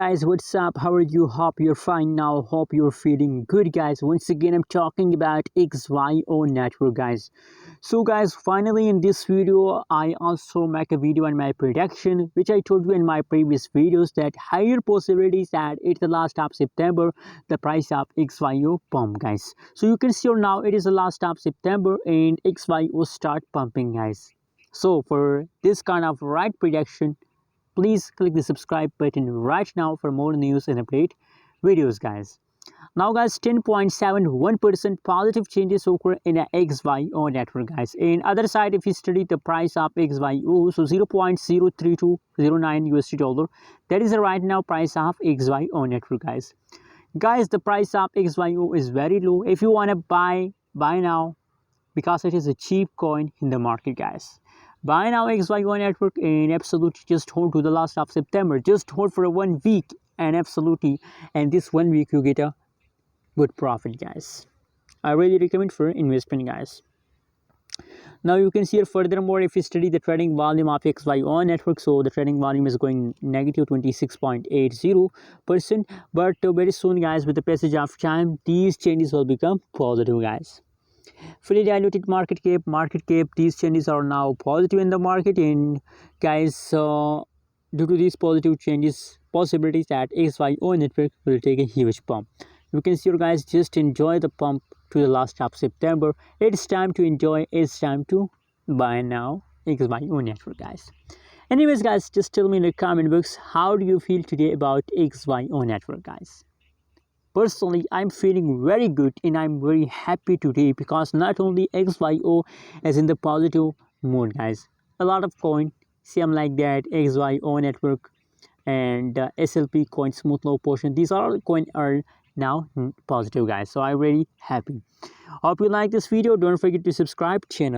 Guys, what's up? How are you? Hope you're fine now. Hope you're feeling good, guys. Once again, I'm talking about XYO network, guys. So, guys, finally in this video, I also make a video on my prediction, which I told you in my previous videos that higher possibilities that it's the last of September, the price of XYO pump, guys. So you can see now it is the last of September and XYO start pumping, guys. So for this kind of right prediction, please click the subscribe button right now for more news and update videos, guys. Now, guys, 10.71% positive changes occur in a XYO network, guys. In other side, if you study the price of XYO, so 0.03209 USD dollar, that is the right now price of XYO network, guys. Guys, the price of XYO is very low. If you want to buy now, because it is a cheap coin in the market, guys. Buy now XYO network and absolutely just hold to the last of September. Just hold for 1 week and absolutely, and this 1 week you get a good profit, guys. I really recommend for investment, guys. Now you can see here furthermore, if you study the trading volume of XYO network, so the trading volume is going negative 26.80%, but very soon, guys, with the passage of time, these changes will become positive, guys. Fully diluted market cap, these changes are now positive in the market, and guys, due to these positive changes, possibilities that XYO network will take a huge pump. You can see, guys, just enjoy the pump to the last of September. It's time to enjoy, it's time to buy now XYO network, guys. Anyways, guys, just tell me in the comment box, how do you feel today about XYO network, guys? Personally, I'm feeling very good and I'm very happy today because not only XYO is in the positive mood, guys. A lot of coin, same like that, XYO network and SLP coin, smooth low portion. These are all coin are now positive, guys. So I'm very happy. Hope you like this video. Don't forget to subscribe channel.